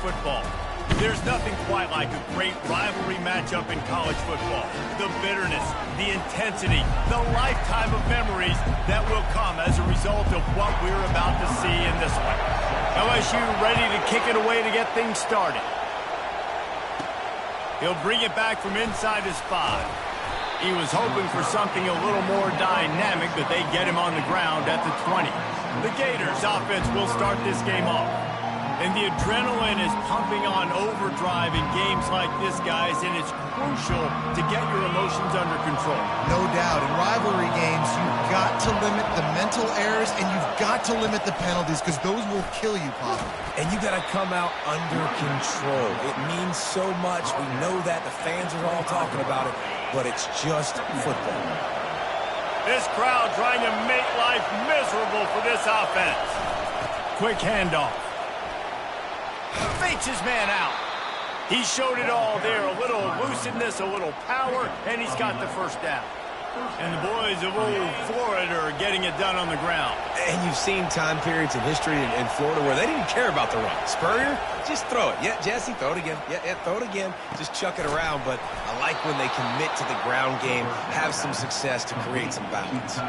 football. There's nothing quite like a great rivalry matchup in college football. The bitterness, the intensity, the lifetime of memories that will come as a result of what we're about to see in this one. LSU ready to kick it away to get things started. He'll bring it back from inside his 5. He was hoping for something a little more dynamic, but they get him on the ground at the 20. The Gators offense will start this game off. And the adrenaline is pumping on overdrive in games like this, guys, and it's crucial to get your emotions under control. No doubt. In rivalry games, you've got to limit the mental errors, and you've got to limit the penalties, because those will kill you, Pop. And you got to come out under control. It means so much. We know that. The fans are all talking about it, but it's just football. This crowd trying to make life miserable for this offense. Quick handoff. Fakes his man out. He showed it all there. A little elusiveness, a little power, and he's got the first down. And the boys of old Florida are getting it done on the ground. And you've seen time periods in history in Florida where they didn't care about the run. Spurrier, just throw it. Yeah, Jesse, throw it again. Yeah, throw it again. Just chuck it around. But I like when they commit to the ground game, have some success to create some balance.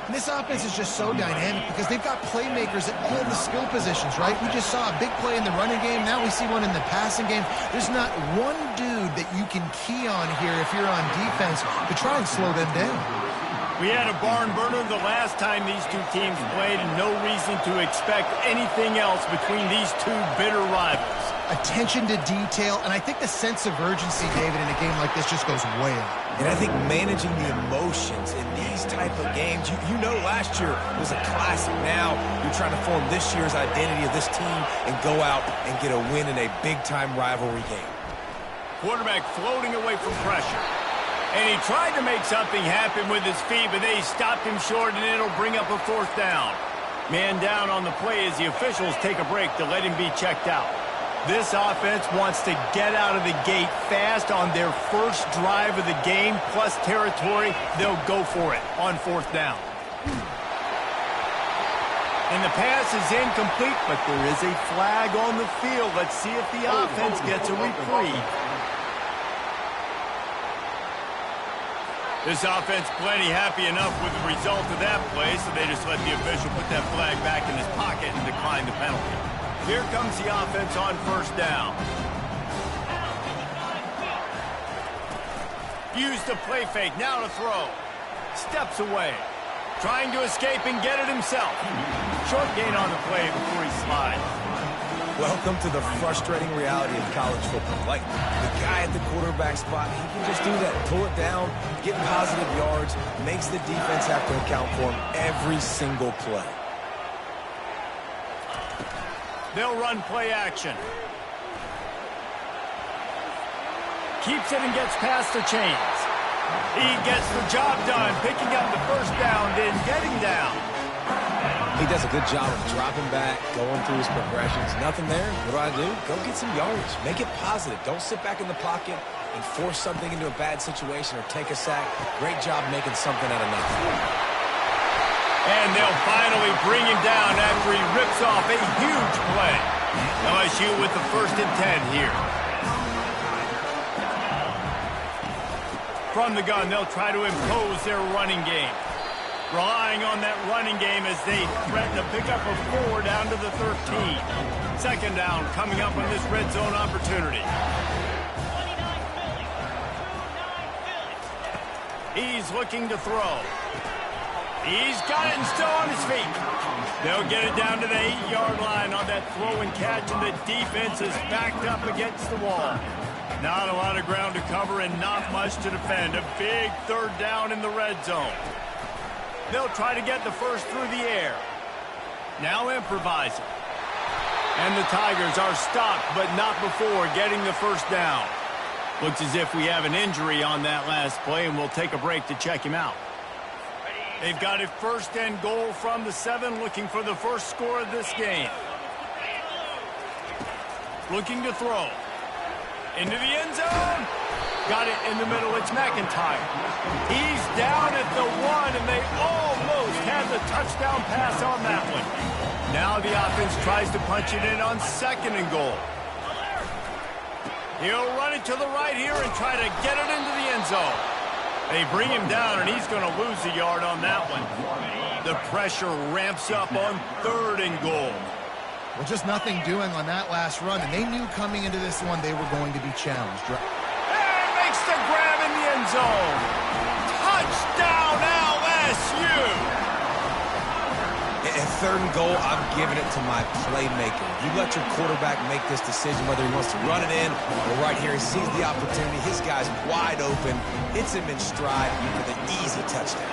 And this offense is just so dynamic because they've got playmakers at all the skill positions, right? We just saw a big play in the running game. Now we see one in the passing game. There's not one dude that you can key on here if you're on defense to try and slow them down. We had a barn burner the last time these two teams played, and no reason to expect anything else between these two bitter rivals. Attention to detail, and I think the sense of urgency, David, in a game like this just goes way up. And I think managing the emotions in these type of games, you know last year was a classic. Now you're trying to form this year's identity of this team and go out and get a win in a big-time rivalry game. Quarterback floating away from pressure. And he tried to make something happen with his feet, but they stopped him short, and it'll bring up a 4th down. Man down on the play as the officials take a break to let him be checked out. This offense wants to get out of the gate fast on their first drive of the game, plus territory. They'll go for it on 4th down. And the pass is incomplete, but there is a flag on the field. Let's see if the offense gets a reprieve. This offense plenty happy enough with the result of that play, so they just let the official put that flag back in his pocket and decline the penalty. Here comes the offense on 1st down. Use the play fake, now to throw. Steps away. Trying to escape and get it himself. Short gain on the play before he slides. Welcome to the frustrating reality of college football. Like, the guy at the quarterback spot, he can just do that. Pull it down, get positive yards, makes the defense have to account for him every single play. They'll run play action. Keeps it and gets past the chains. He gets the job done, picking up the 1st down, then getting down. He does a good job of dropping back, going through his progressions. Nothing there. What do? Go get some yardage. Make it positive. Don't sit back in the pocket and force something into a bad situation or take a sack. Great job making something out of nothing. And they'll finally bring him down after he rips off a huge play. LSU with the 1st and 10 here. From the gun, they'll try to impose their running game. Relying on that running game as they threaten to pick up a 4 down to the 13. 2nd down coming up on this red zone opportunity. He's looking to throw. He's got it and still on his feet. They'll get it down to the 8-yard line on that throw and catch, and the defense is backed up against the wall. Not a lot of ground to cover and not much to defend. A big 3rd down in the red zone. They'll try to get the 1st through the air. Now improvising. And the Tigers are stopped, but not before getting the 1st down. Looks as if we have an injury on that last play, and we'll take a break to check him out. They've got it 1st and goal from the 7, looking for the 1st score of this game. Looking to throw. Into the end zone. Got it in the middle. It's McIntyre. He's down at the 1, and they almost had the touchdown pass on that one. Now the offense tries to punch it in on 2nd and goal. He'll run it to the right here and try to get it into the end zone. They bring him down, and he's going to lose a yard on that one. The pressure ramps up on 3rd and goal. Well, just nothing doing on that last run, and they knew coming into this one they were going to be challenged. And makes the grab in the end zone. Touchdown, LSU! At 3rd and goal, I'm giving it to my playmaker. You let your quarterback make this decision whether he wants to run it in or right here. He sees the opportunity. His guy's wide open. Hits him in stride for the easy touchdown.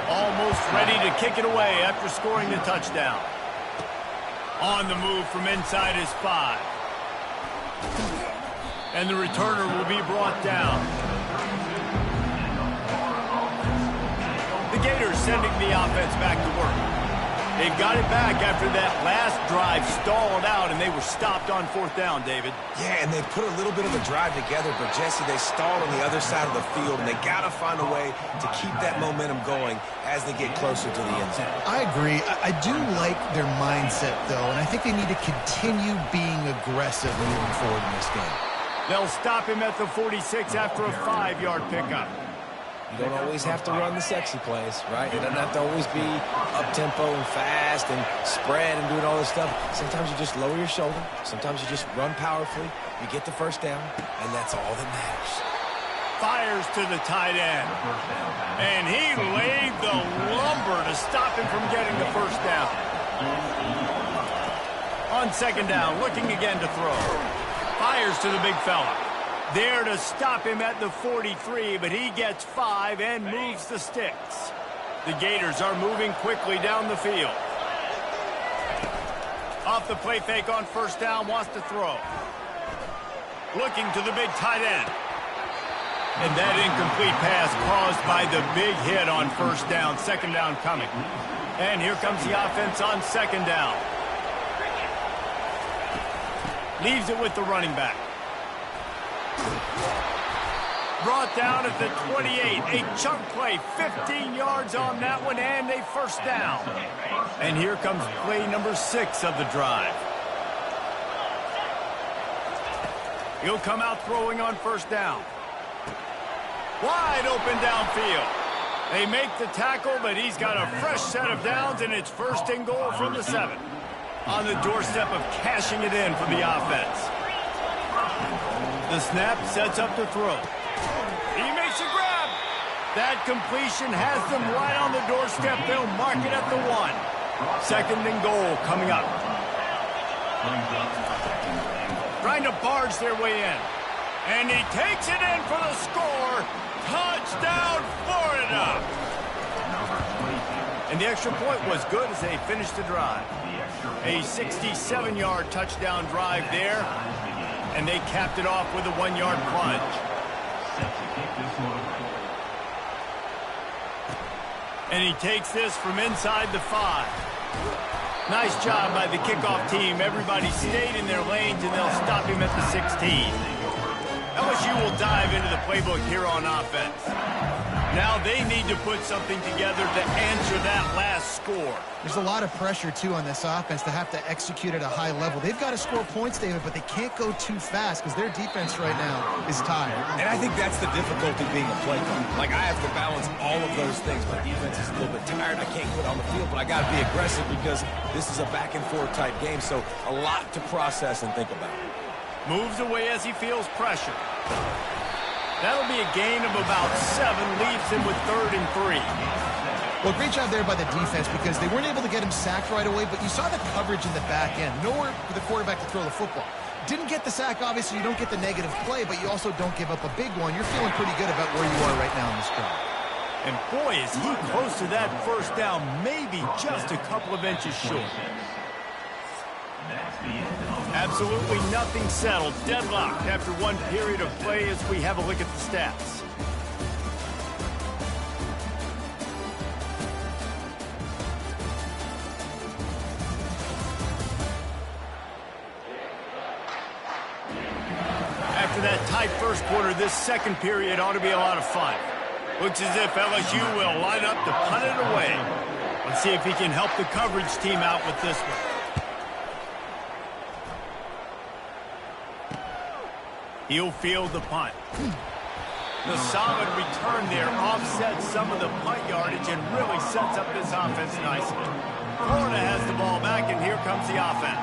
Almost ready to kick it away after scoring the touchdown. On the move from inside his 5. And the returner will be brought down. The Gators sending the offense back to work. They've got it back after that last drive stalled out, and they were stopped on 4th down, David. Yeah, and they put a little bit of a drive together, but, Jesse, they stalled on the other side of the field, and they got to find a way to keep that momentum going as they get closer to the end zone. I agree. I do like their mindset, though, and I think they need to continue being aggressive moving forward in this game. They'll stop him at the 46 after a 5-yard pickup. You don't always have to run the sexy plays, right? It doesn't have to always be up-tempo and fast and spread and doing all this stuff. Sometimes you just lower your shoulder. Sometimes you just run powerfully. You get the first down, and that's all that matters. Fires to the tight end. And he laid the lumber to stop him from getting the first down. On 2nd down, looking again to throw. Fires to the big fella. There to stop him at the 43, but he gets 5 and moves the sticks. The Gators are moving quickly down the field. Off the play fake on 1st down, wants to throw. Looking to the big tight end. And that incomplete pass caused by the big hit on 1st down, 2nd down coming. And here comes the offense on 2nd down. Leaves it with the running back. Brought down at the 28. A chunk play, 15 yards on that one, and a 1st down. And here comes play number 6 of the drive. He'll come out throwing on 1st down. Wide open downfield. They make the tackle, but he's got a fresh set of downs, and it's 1st and goal from the 7. On the doorstep of cashing it in for the offense. The snap sets up to throw. He makes a grab. That completion has them right on the doorstep. They'll mark it at the 1. 2nd and goal coming up. Trying to barge their way in. And he takes it in for the score. Touchdown, Florida. And the extra point was good as they finished the drive. A 67-yard touchdown drive there. And they capped it off with a 1-yard plunge. And he takes this from inside the 5. Nice job by the kickoff team. Everybody stayed in their lanes, and they'll stop him at the 16. LSU will dive into the playbook here on offense. Now they need to put something together to answer that last score. There's a lot of pressure, too, on this offense to have to execute at a high level. They've got to score points, David, but they can't go too fast because their defense right now is tired. And I think that's the difficulty being a play caller. Like, I have to balance all of those things. My defense is a little bit tired. I can't quit on the field, but I got to be aggressive because this is a back-and-forth type game, so a lot to process and think about. Moves away as he feels pressure. That'll be a gain of about 7, leaves him with 3rd and 3. Well, great job there by the defense because they weren't able to get him sacked right away, but you saw the coverage in the back end. Nowhere for the quarterback to throw the football. Didn't get the sack, obviously. You don't get the negative play, but you also don't give up a big one. You're feeling pretty good about where you are right now in this drive. And boy, is he close to that 1st down, maybe just a couple of inches short. Absolutely nothing settled. Deadlocked after one period of play as we have a look at the stats. After that tight first quarter, this 2nd period ought to be a lot of fun. Looks as if LSU will line up to punt it away. Let's see if he can help the coverage team out with this one. He'll field the punt. The solid return there offsets some of the punt yardage and really sets up this offense nicely. Florida has the ball back, and here comes the offense.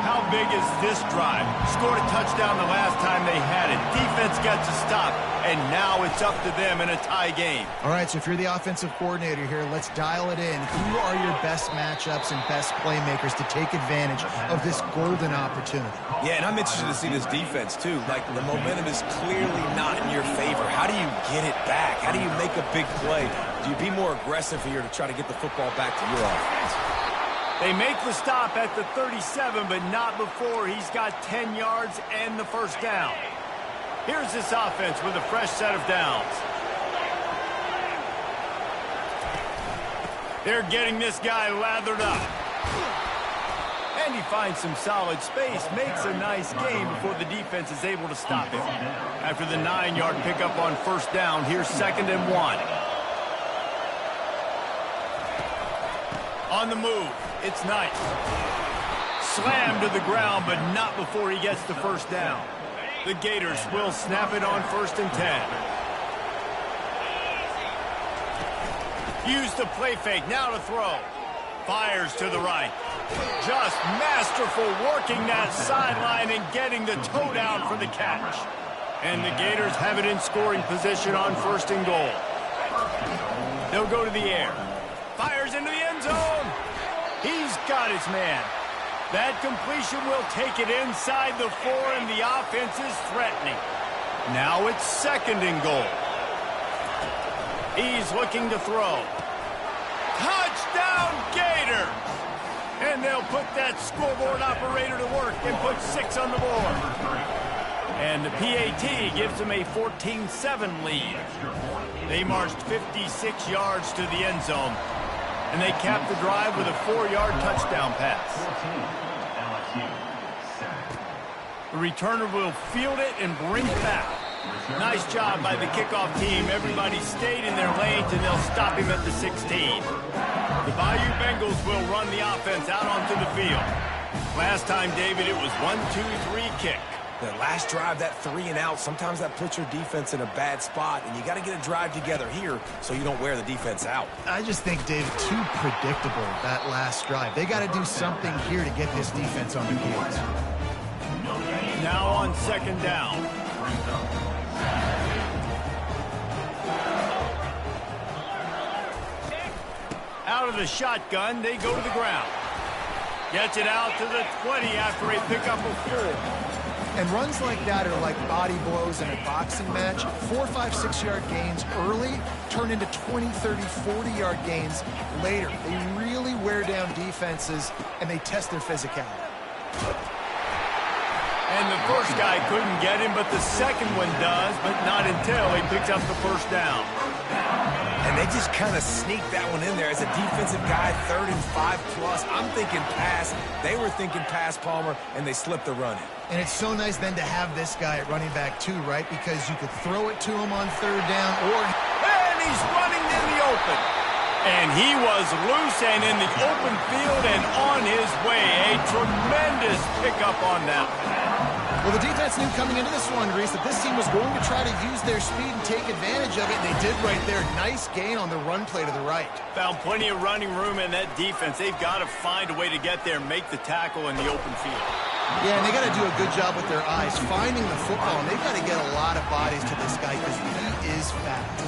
How big is this drive? Scored a touchdown the last time they had it. Defense got to stop, and now it's up to them in a tie game. All right, so if you're the offensive coordinator here, let's dial it in. Who are your best matchups and best playmakers to take advantage of this golden opportunity? Yeah, and I'm interested to see this defense, too. Like, the momentum is clearly not in your favor. How do you get it back? How do you make a big play? Do you be more aggressive here to try to get the football back to your offense? They make the stop at the 37, but not before he's got 10 yards and the first down. Here's this offense with a fresh set of downs. They're getting this guy lathered up. And he finds some solid space, makes a nice gain before the defense is able to stop him. After the 9-yard pickup on first down, here's 2nd and 1. On the move. It's nice. Slammed to the ground, but not before he gets the first down. The Gators will snap it on 1st and 10. Use the play fake, now to throw. Fires to the right. Just masterful working that sideline and getting the toe down for the catch. And the Gators have it in scoring position on 1st and goal. They'll go to the air. Fires into the end zone. He's got his man. That completion will take it inside the 4, and the offense is threatening. Now it's 2nd and goal. He's looking to throw. Touchdown, Gators! And they'll put that scoreboard operator to work and put 6 on the board. And the PAT gives them a 14-7 lead. They marched 56 yards to the end zone. And they capped the drive with a 4-yard touchdown pass. The returner will field it and bring it back. Nice job by the kickoff team. Everybody stayed in their lanes, and they'll stop him at the 16. The Bayou Bengals will run the offense out onto the field. Last time, David, it was 1-2-3 kick. The last drive, that 3 and out, sometimes that puts your defense in a bad spot, and you got to get a drive together here so you don't wear the defense out. I just think, David, too predictable, that last drive. They got to do something here to get this defense on their heels. Now on 2nd down. Out of the shotgun, they go to the ground. Gets it out to the 20 after a pickup of 4. And runs like that are like body blows in a boxing match. 4, 5, 6-yard gains early turn into 20, 30, 40-yard gains later. They really wear down defenses, and they test their physicality. And the first guy couldn't get him, but the second one does, but not until he picks up the first down. And they just kind of sneak that one in there as a defensive guy, 3rd and 5+. I'm thinking pass. They were thinking pass, Palmer, and they slipped the run in. And it's so nice then to have this guy at running back too, right? Because you could throw it to him on 3rd down or... And he's running in the open. And he was loose and in the open field and on his way. A tremendous pickup on that. Well, the defense knew coming into this one, Reese, that this team was going to try to use their speed and take advantage of it, and they did right there. Nice gain on the run play to the right. Found plenty of running room in that defense. They've got to find a way to get there, make the tackle in the open field. Yeah, and they got to do a good job with their eyes, finding the football, and they've got to get a lot of bodies to this guy because he is fast.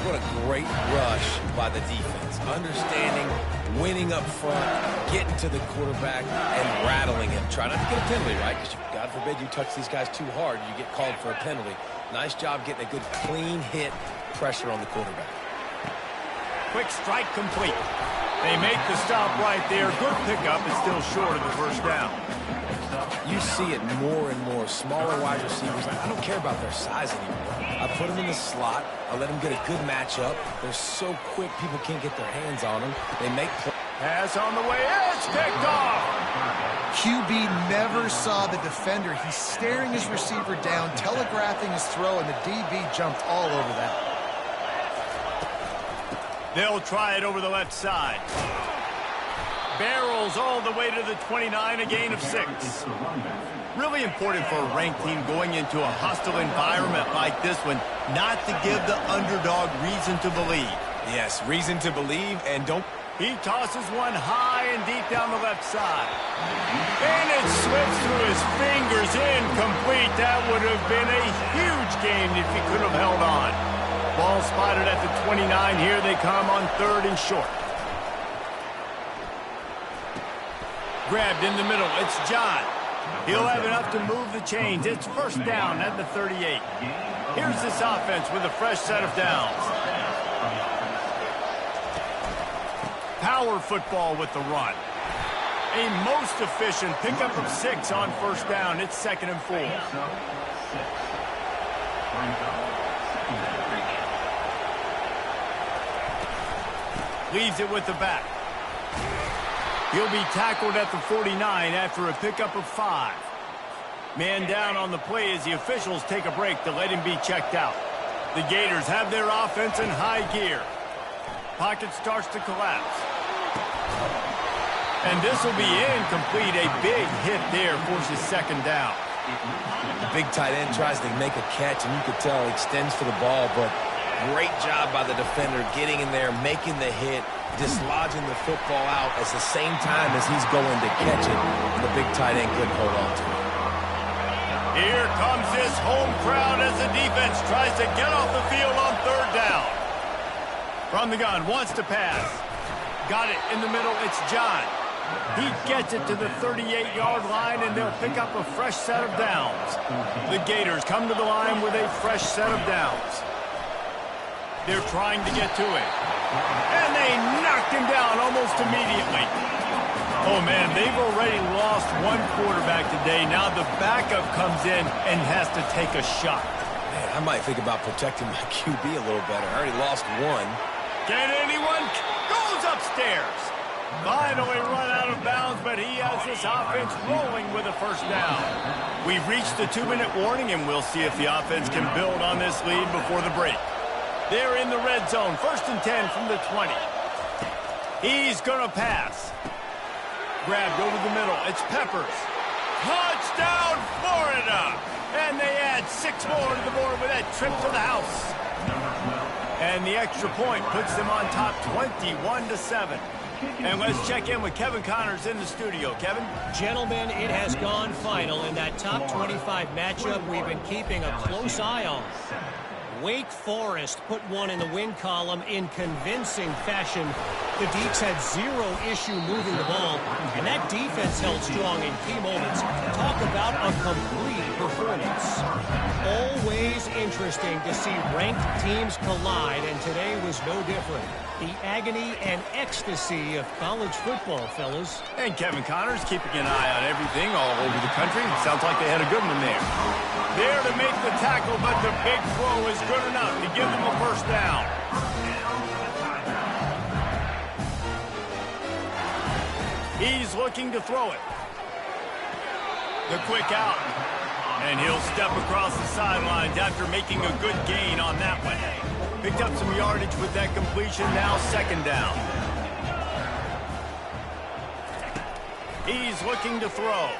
What a great rush by the defense. Understanding, winning up front, getting to the quarterback, and rattling him. Try not to get a penalty, right? Because God forbid you touch these guys too hard, you get called for a penalty. Nice job getting a good clean hit, pressure on the quarterback. Quick strike complete. They make the stop right there. Good pickup, but still short of the first down. You see it more and more. Smaller wide receivers. I don't care about their size anymore. I put them in the slot. I let them get a good matchup. They're so quick, people can't get their hands on them. They make plays. Pass on the way. It's picked off. QB never saw the defender. He's staring his receiver down, telegraphing his throw, and the DB jumped all over that. They'll try it over the left side. Barrels all the way to the 29, a gain of 6. Really important for a ranked team going into a hostile environment like this one, not to give the underdog reason to believe. Yes, reason to believe, and don't... He tosses one high and deep down the left side. And it slips through his fingers, incomplete. That would have been a huge gain if he could have held on. Ball spotted at the 29. Here they come on 3rd and short. Grabbed in the middle. It's John. He'll have enough to move the chains. It's 1st down at the 38. Here's this offense with a fresh set of downs. Power football with the run. A most efficient pickup of 6 on 1st down. It's 2nd and 4. Leaves it with the back. He'll be tackled at the 49 after a pickup of 5. Man down on the play as the officials take a break to let him be checked out. The Gators have their offense in high gear. Pocket starts to collapse. And this will be incomplete. A big hit there forces 2nd down. The big tight end tries to make a catch, and you could tell he extends for the ball, but great job by the defender getting in there, making the hit, dislodging the football out at the same time as he's going to catch it, and the big tight end couldn't hold on to it. Here comes this home crowd as the defense tries to get off the field on 3rd down. From the gun, wants to pass. Got it in the middle, it's John. He gets it to the 38-yard line, and they'll pick up a fresh set of downs. The Gators come to the line with a fresh set of downs. They're trying to get to it. And they knocked him down almost immediately. Oh, man, they've already lost one quarterback today. Now the backup comes in and has to take a shot. Man, I might think about protecting my QB a little better. I already lost one. Can anyone? Goes upstairs. Finally run out of bounds, but he has this offense rolling with a 1st down. We've reached the 2-minute warning, and we'll see if the offense can build on this lead before the break. They're in the red zone, 1st and 10 from the 20. He's going to pass. Grabbed over the middle. It's Peppers. Touchdown, Florida! And they add 6 more to the board with that trip to the house. And the extra point puts them on top 21-7. And let's check in with Kevin Connors in the studio. Kevin? Gentlemen, it has gone final in that top 25 matchup we've been keeping a close eye on. Wake Forest put one in the win column in convincing fashion. The Deacs had 0 issue moving the ball, and that defense held strong in key moments. Talk about a complete performance. Always interesting to see ranked teams collide, and today was no different. The agony and ecstasy of college football, fellas. And Kevin Connors keeping an eye on everything all over the country. Sounds like they had a good one there. There to make the tackle, but the big throw is good enough to give them a 1st down. He's looking to throw it. The quick out. And he'll step across the sidelines after making a good gain on that one. Picked up some yardage with that completion, now 2nd down. He's looking to throw.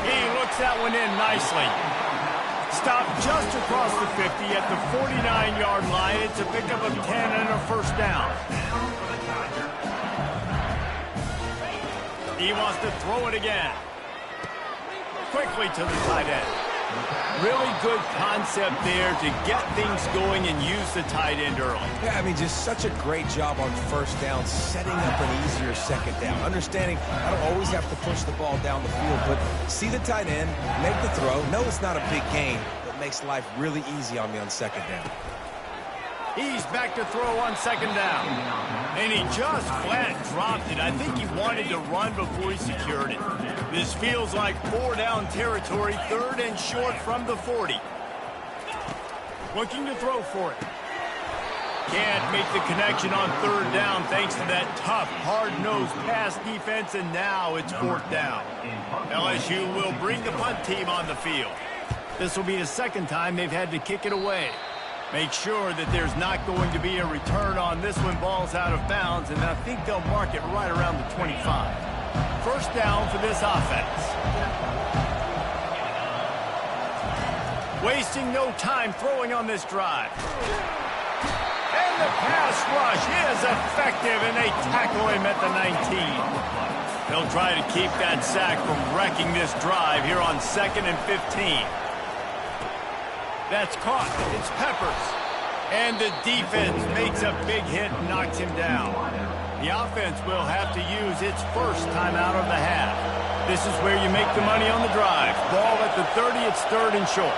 He looks that one in nicely. Stopped just across the 50 at the 49-yard line. It's a pickup of 10 and a 1st down. He wants to throw it again. Quickly to the tight end. Really good concept there to get things going and use the tight end early. Yeah, I mean, just such a great job on 1st down, setting up an easier 2nd down. Understanding I don't always have to push the ball down the field, but see the tight end, make the throw. No, it's not a big gain, but makes life really easy on me on 2nd down. He's back to throw on 2nd down. And he just flat dropped it. I think he wanted to run before he secured it. This feels like 4-down territory, 3rd and short from the 40. Looking to throw for it. Can't make the connection on 3rd down thanks to that tough, hard-nosed pass defense, and now it's 4th down. LSU will bring the punt team on the field. This will be the 2nd time they've had to kick it away. Make sure that there's not going to be a return on this one. Ball's out of bounds, and I think they'll mark it right around the 25. First down for this offense. Wasting no time throwing on this drive. And the pass rush is effective, and they tackle him at the 19. They'll try to keep that sack from wrecking this drive here on 2nd and 15. That's caught. It's Peppers. And the defense makes a big hit and knocks him down. The offense will have to use its first timeout of the half. This is where you make the money on the drive. Ball at the 30, it's 3rd and short.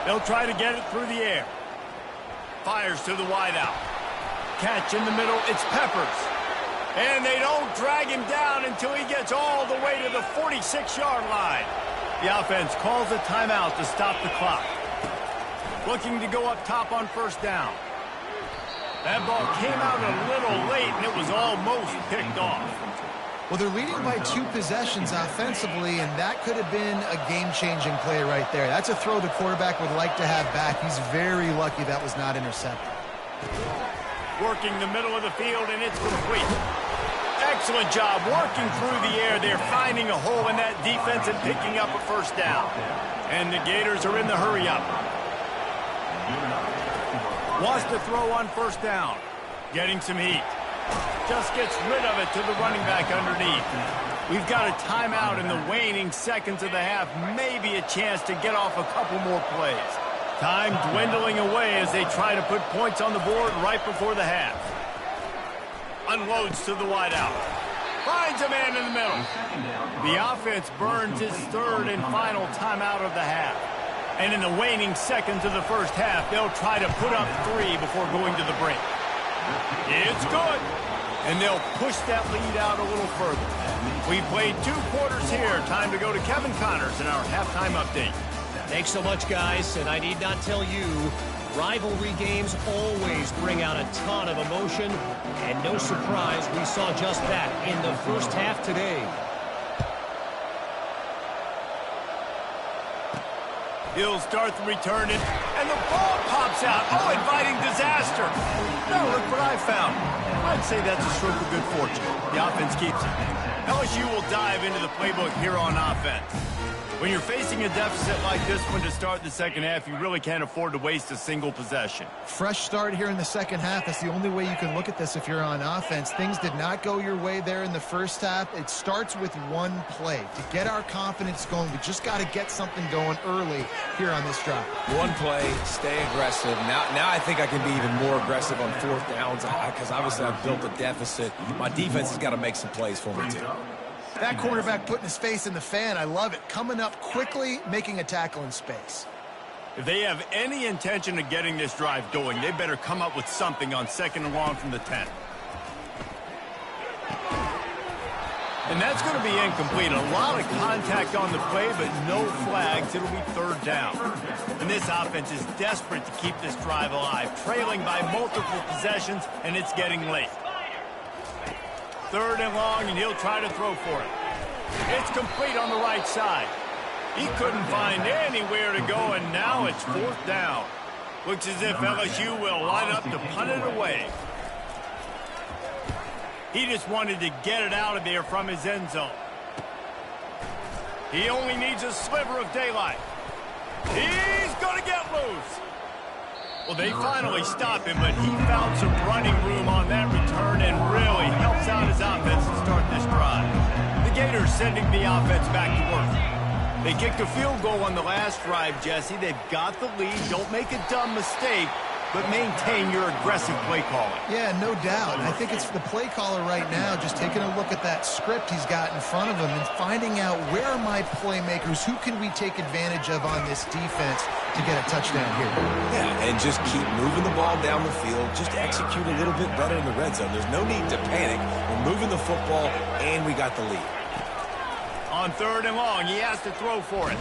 They'll try to get it through the air. Fires to the wideout. Catch in the middle, it's Peppers. And they don't drag him down until he gets all the way to the 46-yard line. The offense calls a timeout to stop the clock. Looking to go up top on first down. That ball came out a little late, and it was almost picked off. Well, they're leading by 2 possessions offensively, and that could have been a game-changing play right there. That's a throw the quarterback would like to have back. He's very lucky that was not intercepted. Working the middle of the field, and it's complete. Excellent job working through the air. They're finding a hole in that defense and picking up a first down. And the Gators are in the hurry-up. Wants to throw on first down. Getting some heat. Just gets rid of it to the running back underneath. We've got a timeout in the waning seconds of the half. Maybe a chance to get off a couple more plays. Time dwindling away as they try to put points on the board right before the half. Unloads to the wideout. Finds a man in the middle. The offense burns its 3rd and final timeout of the half. And in the waning seconds of the first half, they'll try to put up 3 before going to the break. It's good. And they'll push that lead out a little further. We played 2 quarters here. Time to go to Kevin Connors in our halftime update. Thanks so much, guys. And I need not tell you, rivalry games always bring out a ton of emotion. And no surprise, we saw just that in the first half today. He'll start the return, and the ball pops out. Oh, inviting disaster. Now look what I found. I'd say that's a stroke of good fortune. The offense keeps it. LSU will dive into the playbook here on offense. When you're facing a deficit like this one to start the second half, you really can't afford to waste a single possession. Fresh start here in the second half. That's the only way you can look at this if you're on offense. Things did not go your way there in the first half. It starts with one play. To get our confidence going, we just got to get something going early here on this drive. One play, stay aggressive. Now I think I can be even more aggressive on 4th downs because obviously I've built a deficit. My defense has got to make some plays for me, too. That cornerback putting his face in the fan, I love it. Coming up quickly, making a tackle in space. If they have any intention of getting this drive going, they better come up with something on 2nd and long from the 10. And that's going to be incomplete. A lot of contact on the play, but no flags. It'll be 3rd down. And this offense is desperate to keep this drive alive, trailing by multiple possessions, and it's getting late. 3rd and long, and he'll try to throw for it. It's complete on the right side. He couldn't find anywhere to go, and now it's 4th down. Looks as if LSU will line up to punt it away. He just wanted to get it out of there from his end zone. He only needs a sliver of daylight. He's going to get loose. Well, they finally stop him, but he found some running room on that return and really helps out his offense to start this drive. The Gators sending the offense back to work. They kicked a field goal on the last drive, Jesse. They've got the lead. Don't make a dumb mistake, but maintain your aggressive play calling. Yeah, no doubt. I think it's the play caller right now just taking a look at that script he's got in front of him and finding out where are my playmakers, who can we take advantage of on this defense to get a touchdown here. Yeah, and just keep moving the ball down the field. Just execute a little bit better in the red zone. There's no need to panic. We're moving the football, and we got the lead. On 3rd and long, he has to throw for it.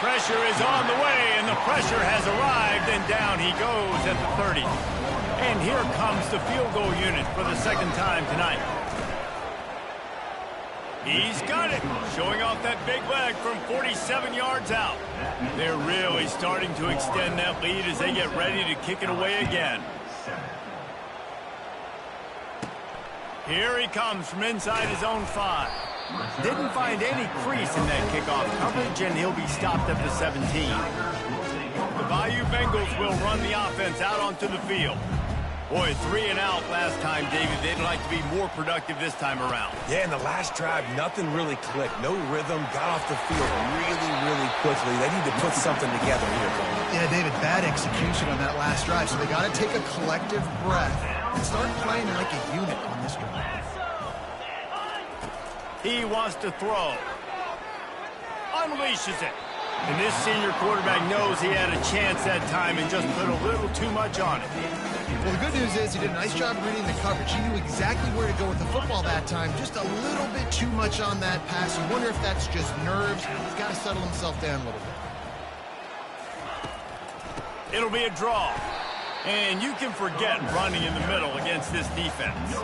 Pressure is on the way, and the pressure has arrived, and down he goes at the 30. And here comes the field goal unit for the 2nd time tonight. He's got it, showing off that big leg from 47 yards out. They're really starting to extend that lead as they get ready to kick it away again. Here he comes from inside his own 5. Didn't find any crease in that kickoff coverage, and he'll be stopped at the 17. The Bayou Bengals will run the offense out onto the field. Boy, 3 and out last time, David. They'd like to be more productive this time around. Yeah, in the last drive, nothing really clicked. No rhythm, got off the field really, really quickly. They need to put something together here, Cole. Yeah, David, bad execution on that last drive, so they got to take a collective breath and start playing like a unit on this drive. He wants to throw. Unleashes it. And this senior quarterback knows he had a chance that time and just put a little too much on it. Well, the good news is he did a nice job reading the coverage. He knew exactly where to go with the football that time. Just a little bit too much on that pass. You wonder if that's just nerves. He's got to settle himself down a little bit. It'll be a draw. And you can forget running in the middle against this defense.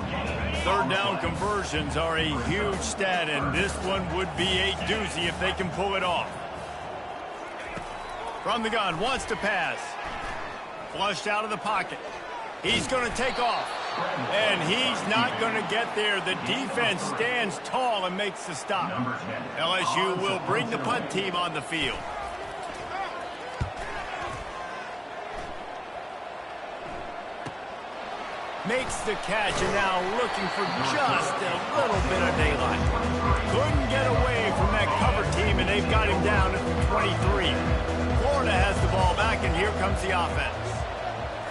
Third down conversions are a huge stat, and this one would be a doozy if they can pull it off. From the gun, wants to pass. Flushed out of the pocket. He's going to take off. And he's not going to get there. The defense stands tall and makes the stop. LSU will bring the punt team on the field. Makes the catch, and now looking for just a little bit of daylight. Couldn't get away from that cover team, and they've got him down at the 23. Florida has the ball back, and here comes the offense.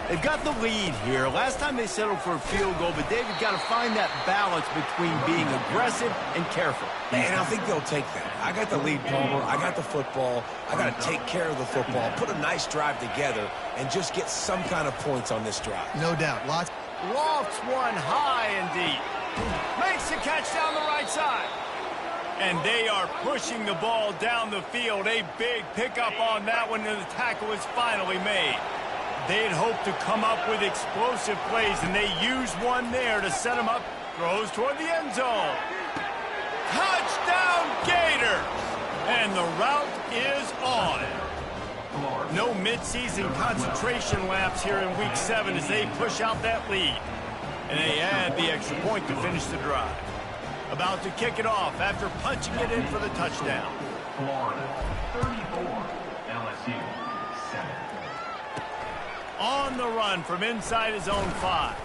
They've got the lead here. Last time they settled for a field goal, but David got to find that balance between being aggressive and careful. Man, I think they'll take that. I got the lead, Palmer. I got the football. I got to take care of the football, put a nice drive together, and just get some kind of points on this drive. No doubt. Lots. Lofts one high and deep. Makes the catch down the right side. And they are pushing the ball down the field. A big pickup on that one, and the tackle is finally made. They'd hoped to come up with explosive plays, and they used one there to set them up. Throws toward the end zone. Touchdown Gators! And the route is on. No midseason concentration laps here in Week 7 as they push out that lead. And they add the extra point to finish the drive. About to kick it off after punching it in for the touchdown. Florida, 34, LSU, 7. On the run from inside his own 5.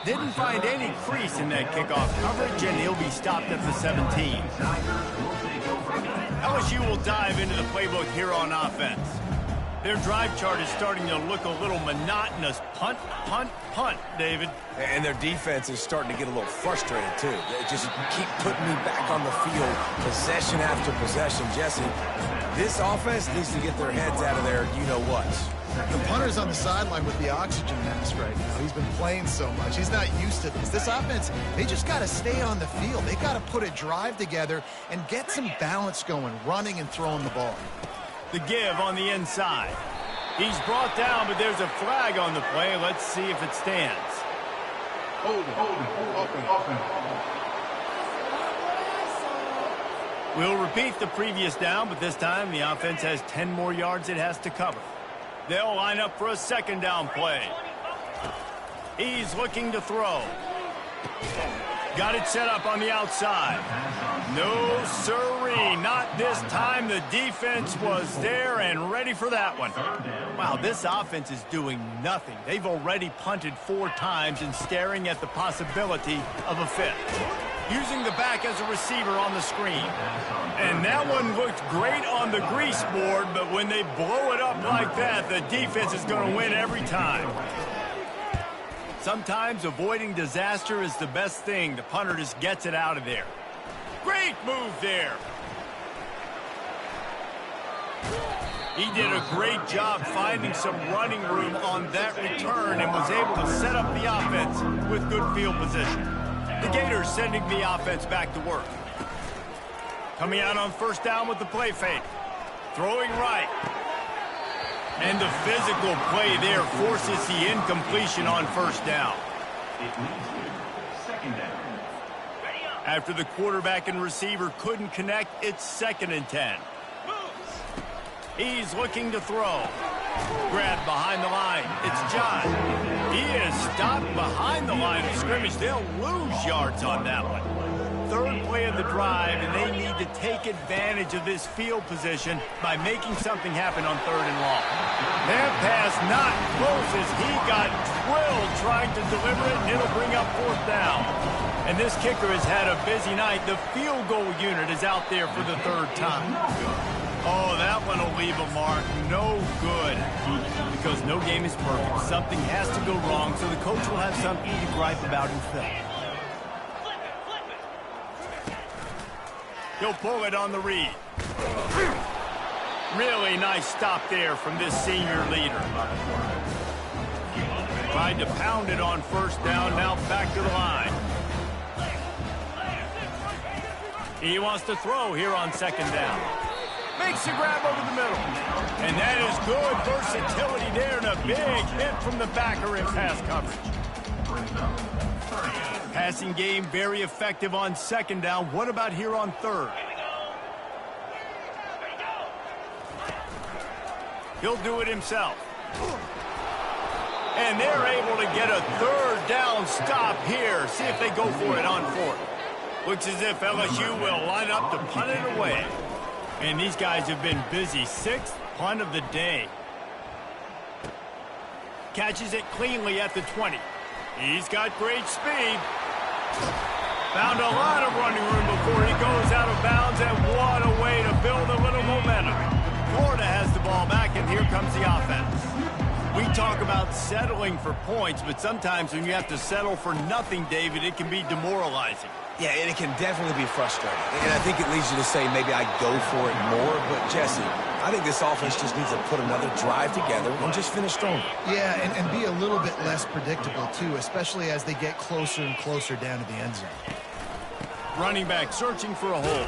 Didn't find any crease in that kickoff coverage, and he'll be stopped at the 17. LSU will dive into the playbook here on offense. Their drive chart is starting to look a little monotonous. Punt, punt, punt, David. And their defense is starting to get a little frustrated, too. They just keep putting me back on the field, possession after possession. Jesse, this offense needs to get their heads out of there, you-know-what. The punter's on the sideline with the oxygen mask right now. He's been playing so much. He's not used to this. This offense, they just got to stay on the field. They got to put a drive together and get some balance going, running and throwing the ball. The give on the inside. He's brought down, but there's a flag on the play. Let's see if it stands. We'll repeat the previous down, but this time the offense has 10 more yards it has to cover. They'll line up for a second down play. He's looking to throw. Got it set up on the outside. No sirree, not this time. The defense was there and ready for that one. Wow, this offense is doing nothing. They've already punted 4 times and staring at the possibility of a 5th. Using the back as a receiver on the screen. And that one looked great on the grease board, but when they blow it up like that, the defense is going to win every time. Sometimes avoiding disaster is the best thing. The punter just gets it out of there. Great move there. He did a great job finding some running room on that return and was able to set up the offense with good field position. The Gators sending the offense back to work. Coming out on first down with the play fake. Throwing right. And the physical play there forces the incompletion on first down. Second down. After the quarterback and receiver couldn't connect, it's 2nd and 10. He's looking to throw. Grabbed behind the line. It's John. He is stopped behind the line of scrimmage. They'll lose yards on that one. Third play of the drive, and they need to take advantage of this field position by making something happen on 3rd and long. That pass not close as he got drilled trying to deliver it, and it'll bring up 4th down. And this kicker has had a busy night. The field goal unit is out there for the 3rd time. Oh, that one will leave a mark. No good. Because no game is perfect. Something has to go wrong, so the coach will have something to gripe about in film. He'll pull it on the read. Really nice stop there from this senior leader. Tried to pound it on 1st down, now back to the line. He wants to throw here on 2nd down. Makes the grab over the middle. And that is good versatility there and a big hit from the backer in pass coverage. Passing game very effective on 2nd down. What about here on 3rd? He'll do it himself. And they're able to get a 3rd down stop here. See if they go for it on 4th. Looks as if LSU will line up to punt it away. And these guys have been busy. 6th punt of the day. Catches it cleanly at the 20. He's got great speed. Found a lot of running room before he goes out of bounds, and what a way to build a little momentum. Florida has the ball back, and here comes the offense. We talk about settling for points, but sometimes when you have to settle for nothing, David, it can be demoralizing. Yeah, and it can definitely be frustrating. And I think it leads you to say maybe I go for it more. But, Jesse, I think this offense just needs to put another drive together and just finish stronger. Yeah, and be a little bit less predictable, too, especially as they get closer and closer down to the end zone. Running back searching for a hole.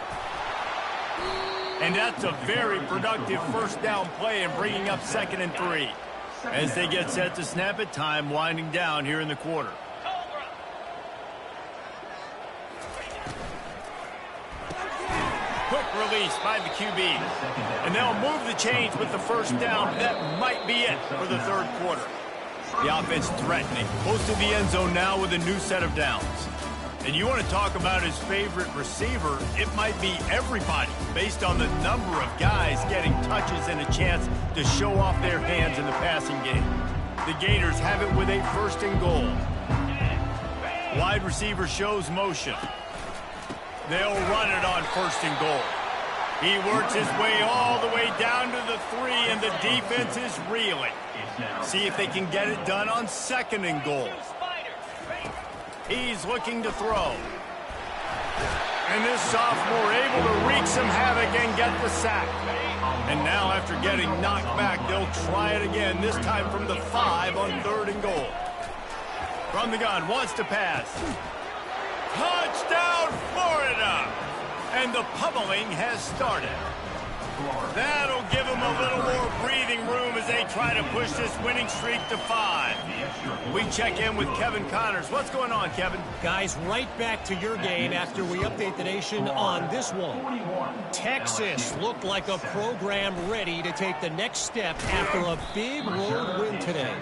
And that's a very productive 1st down play and bringing up 2nd and 3. As they get set to snap it, time winding down here in the quarter. Quick release by the QB. And they'll move the chains with the 1st down. That might be it for the 3rd quarter. The offense threatening. Close to the end zone now with a new set of downs. And you want to talk about his favorite receiver, it might be everybody based on the number of guys getting touches and a chance to show off their hands in the passing game. The Gators have it with a 1st and goal. Wide receiver shows motion. They'll run it on 1st and goal. He works his way all the way down to the 3, and the defense is reeling. See if they can get it done on 2nd and goal. He's looking to throw. And this sophomore able to wreak some havoc and get the sack. And now after getting knocked back, they'll try it again, this time from the 5 on 3rd and goal. From the gun, wants to pass. Touchdown, Florida! And the pummeling has started. That'll give them a little more breathing room as they try to push this winning streak to 5. We check in with Kevin Connors. What's going on, Kevin? Guys, right back to your game after we update the nation on this one. Texas looked like a program ready to take the next step after a big road win today.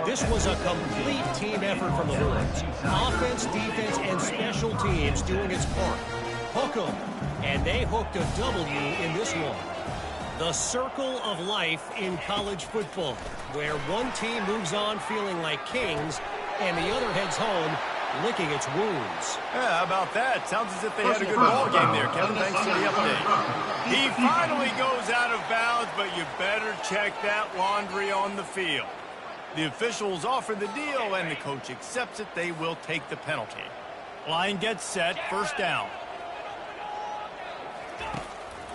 This was a complete team effort from the Horns. Offense, defense, and special teams doing its part. Hook 'em, and they hooked a W in this one. The circle of life in college football, where one team moves on feeling like kings and the other heads home licking its wounds. Yeah, how about that? Sounds as if they had a good ball game there, Kevin. Thanks for the update. He finally goes out of bounds, but you better check that laundry on the field. The officials offer the deal, and the coach accepts it. They will take the penalty. Line gets set, 1st down.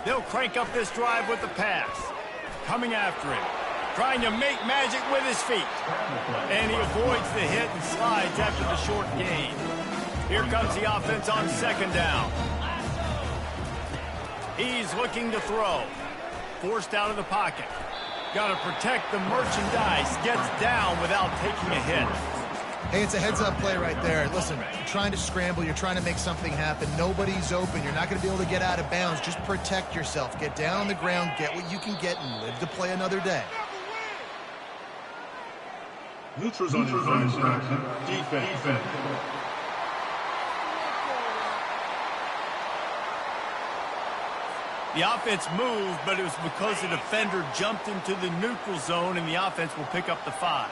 They'll crank up this drive with the pass. Coming after him. Trying to make magic with his feet. And he avoids the hit and slides after the short gain. Here comes the offense on 2nd down. He's looking to throw. Forced out of the pocket. Got to protect the merchandise. Gets down without taking a hit. Hey, it's a heads-up play right there. Listen, you're trying to scramble. You're trying to make something happen. Nobody's open. You're not going to be able to get out of bounds. Just protect yourself. Get down on the ground, get what you can get, and live to play another day. Neutrals on defense. The offense moved, but it was because the defender jumped into the neutral zone, and the offense will pick up the 5.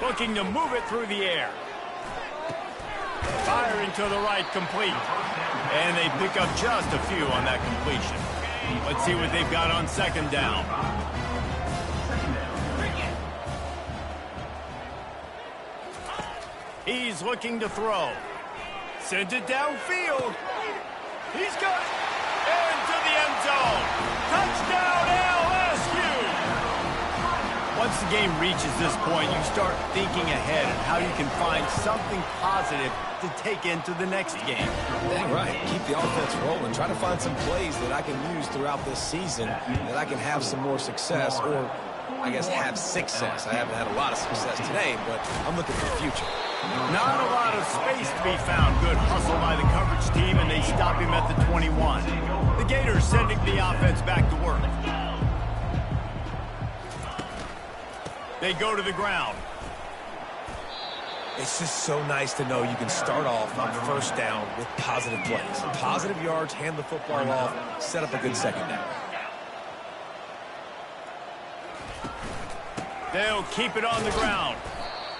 Looking to move it through the air. Firing to the right, complete. And they pick up just a few on that completion. Let's see what they've got on second down. He's looking to throw. Sends it downfield. He's got it. Into the end zone. Touchdown, LSU. Once the game reaches this point, you start thinking ahead of how you can find something positive to take into the next game. Yeah, right. Keep the offense rolling. Try to find some plays that I can use throughout this season that I can have some more success, or I guess have success. I haven't had a lot of success today, but I'm looking for the future. Not a lot of space to be found. Good hustle by the coverage team, and they stop him at the 21. The Gators sending the offense back to work. They go to the ground. It's just so nice to know you can start off on first down with positive plays. Positive yards, hand the football off, set up a good second down. They'll keep it on the ground.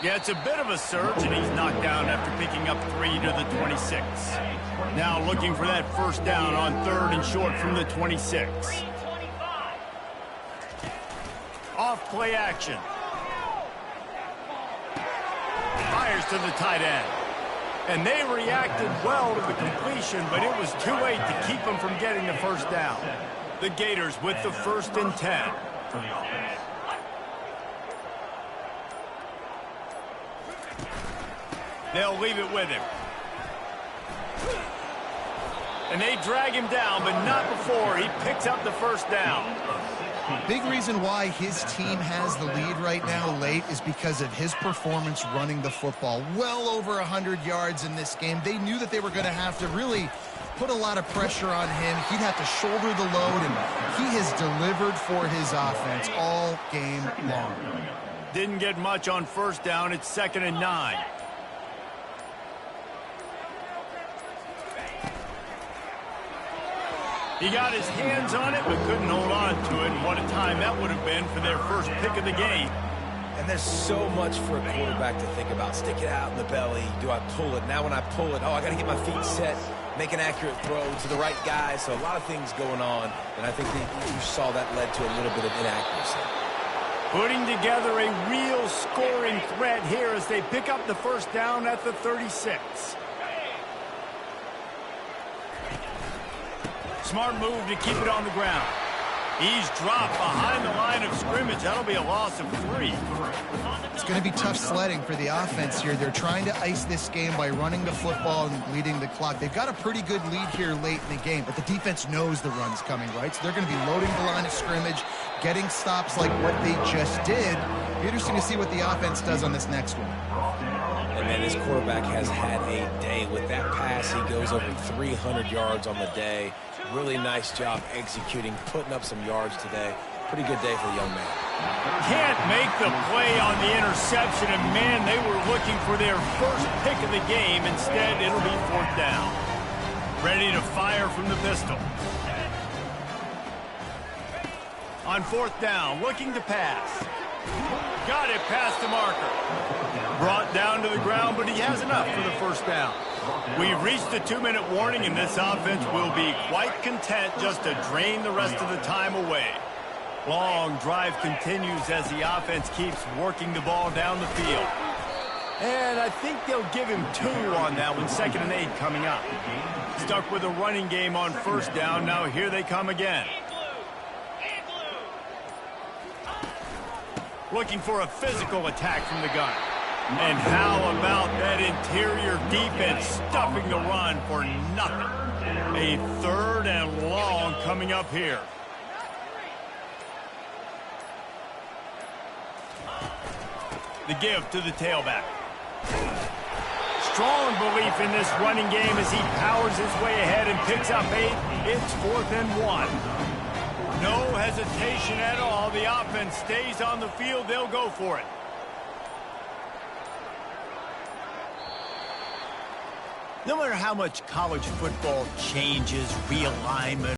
Yeah, it's a bit of a surge, and he's knocked down after picking up 3 to the 26. Now looking for that first down on 3rd and short from the 26. Off play action. Fires to the tight end. And they reacted well to the completion, but it was too late to keep them from getting the first down. The Gators with the 1st and 10. They'll leave it with him. And they drag him down, but not before he picks up the first down. Big reason why his team has the lead right now late is because of his performance running the football. Well over 100 yards in this game. They knew that they were going to have to really put a lot of pressure on him. He'd have to shoulder the load, and he has delivered for his offense all game long. Didn't get much on first down. It's 2nd and 9. He got his hands on it, but couldn't hold on to it. And what a time that would have been for their first pick of the game. And there's so much for a quarterback to think about. Stick it out in the belly. Do I pull it? Now when I pull it, I got to get my feet set, make an accurate throw to the right guy. So a lot of things going on, and I think that you saw that led to a little bit of inaccuracy. Putting together a real scoring threat here as they pick up the first down at the 36. Smart move to keep it on the ground. He's dropped behind the line of scrimmage. That'll be a loss of 3. It's going to be tough sledding for the offense here. They're trying to ice this game by running the football and leading the clock. They've got a pretty good lead here late in the game, but the defense knows the run's coming, right? So they're going to be loading the line of scrimmage, getting stops like what they just did. Interesting to see what the offense does on this next one. And man, this quarterback has had a day. With that pass, he goes over 300 yards on the day. Really nice job executing, putting up some yards today. Pretty good day for the young man. Can't make the play on the interception, and man, they were looking for their first pick of the game. Instead, it'll be 4th down. Ready to fire from the pistol. On 4th down, looking to pass. Got it past the marker. Brought down to the ground, but he has enough for the first down. We've reached the 2-minute warning, and this offense will be quite content just to drain the rest of the time away. Long drive continues as the offense keeps working the ball down the field. And I think they'll give him 2 on that one. 2nd and 8 coming up. Stuck with a running game on first down. Now here they come again. Looking for a physical attack from the gun. And how about that interior defense stuffing the run for nothing? A 3rd and long coming up here. The give to the tailback. Strong belief in this running game as he powers his way ahead and picks up 8. It's 4th and 1. No hesitation at all. The offense stays on the field. They'll go for it. No matter how much college football changes, realignment,